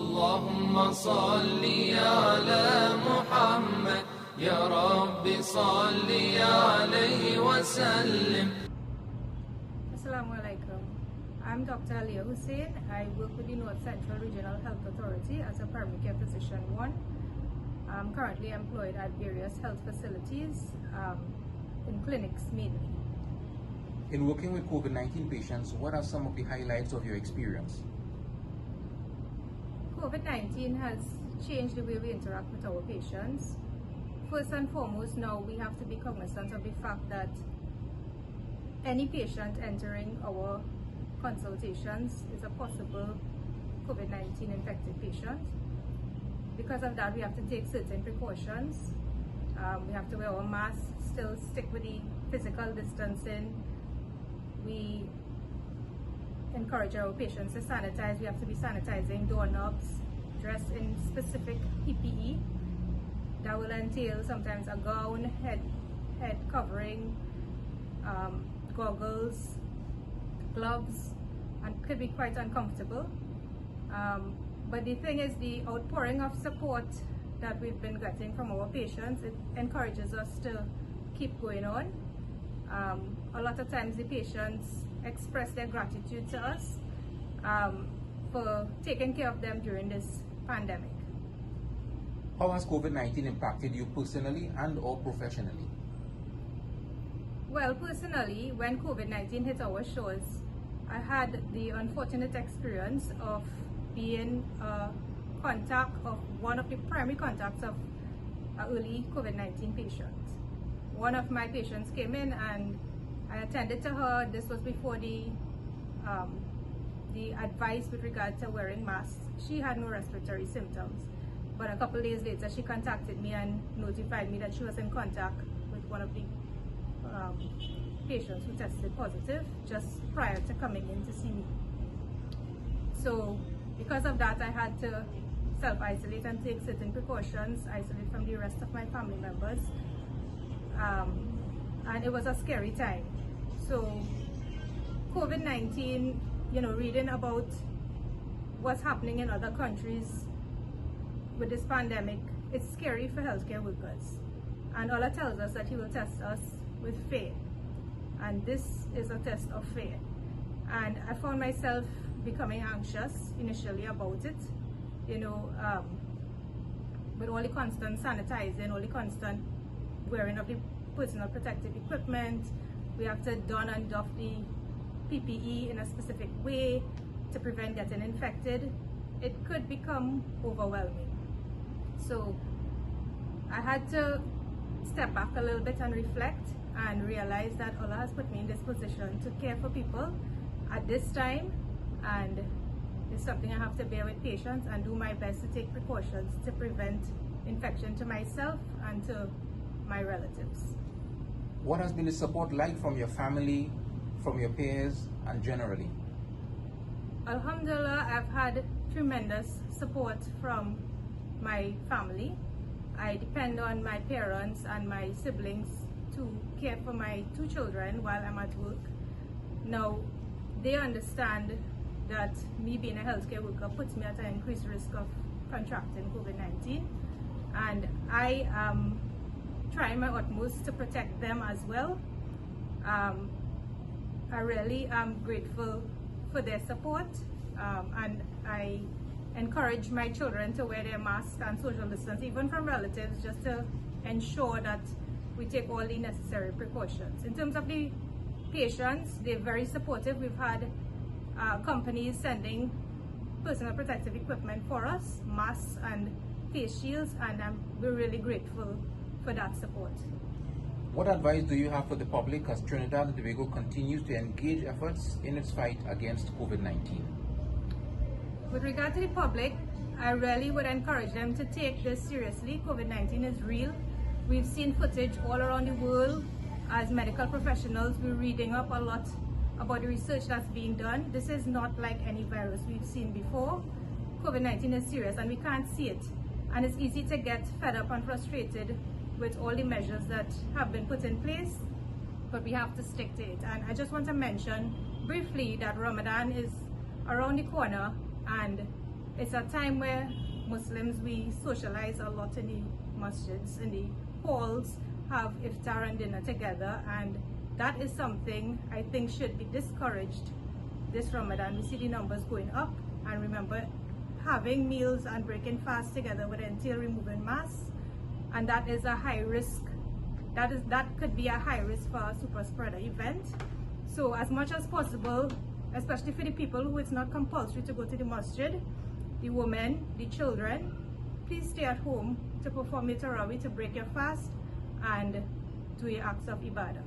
اللهم صل على محمد يا رب صل عليه وسلم. Assalamu alaikum. I'm Dr. Aliyyah Hosein. I work with the North Central Regional Health Authority as a primary care physician 1. I'm currently employed at various health facilities, in clinics mainly. In working with COVID-19 patients, what are some of the highlights of your experience? COVID-19 has changed the way we interact with our patients. First and foremost, now we have to be cognizant of the fact that any patient entering our consultations is a possible COVID-19 infected patient. Because of that, we have to take certain precautions. We have to wear our masks, still stick with the physical distancing. We encourage our patients to sanitize. We have to be sanitizing doorknobs, dress in specific PPE. That will entail sometimes a gown, head covering, goggles, gloves, and could be quite uncomfortable. But the thing is, the outpouring of support that we've been getting from our patients, it encourages us to keep going on. A lot of times the patients express their gratitude to us for taking care of them during this pandemic. How has COVID-19 impacted you personally and or professionally? Well, personally, when COVID-19 hit our shores, I had the unfortunate experience of being a contact of one of the primary contacts of an early COVID-19 patient. One of my patients came in and I attended to her. This was before the advice with regard to wearing masks. She had no respiratory symptoms, but a couple days later she contacted me and notified me that she was in contact with one of the patients who tested positive just prior to coming in to see me. So because of that, I had to self-isolate and take certain precautions, isolate from the rest of my family members. And it was a scary time. So COVID-19, reading about what's happening in other countries with this pandemic, it's scary for healthcare workers. And Allah tells us that He will test us with faith. And this is a test of faith. And I found myself becoming anxious initially about it, with all the constant sanitizing, all the constant wearing of the personal protective equipment. We have to don and doff the PPE in a specific way to prevent getting infected. It could become overwhelming. So I had to step back a little bit and reflect and realize that Allah has put me in this position to care for people at this time, and it's something I have to bear with patience and do my best to take precautions to prevent infection to myself and to my relatives. What has been the support like from your family, from your peers, and generally? Alhamdulillah, I've had tremendous support from my family. I depend on my parents and my siblings to care for my 2 children while I'm at work. Now, they understand that me being a healthcare worker puts me at an increased risk of contracting COVID-19, and I am trying my utmost to protect them as well. I really am grateful for their support, and I encourage my children to wear their masks and social distance, even from relatives, just to ensure that we take all the necessary precautions. In terms of the patients, they're very supportive. We've had companies sending personal protective equipment for us, masks and face shields, and we're really grateful for that support. What advice do you have for the public as Trinidad and Tobago continues to engage efforts in its fight against COVID-19? With regard to the public, I really would encourage them to take this seriously. COVID-19 is real. We've seen footage all around the world. As medical professionals, we're reading up a lot about the research that's being done. This is not like any virus we've seen before. COVID-19 is serious and we can't see it. And it's easy to get fed up and frustrated with all the measures that have been put in place, but we have to stick to it. And I just want to mention briefly that Ramadan is around the corner, and It's a time where Muslims, we socialize a lot in the masjids, in the halls, have iftar and dinner together, and that is something I think should be discouraged this Ramadan. We see the numbers going up, and remember, having meals and breaking fast together would entail removing masks, and that is a high risk. That could be a high risk for a super spreader event. So as much as possible, especially for the people who it's not compulsory to go to the masjid, the women, the children, please stay at home to perform your tarawih, to break your fast and do your acts of ibadah.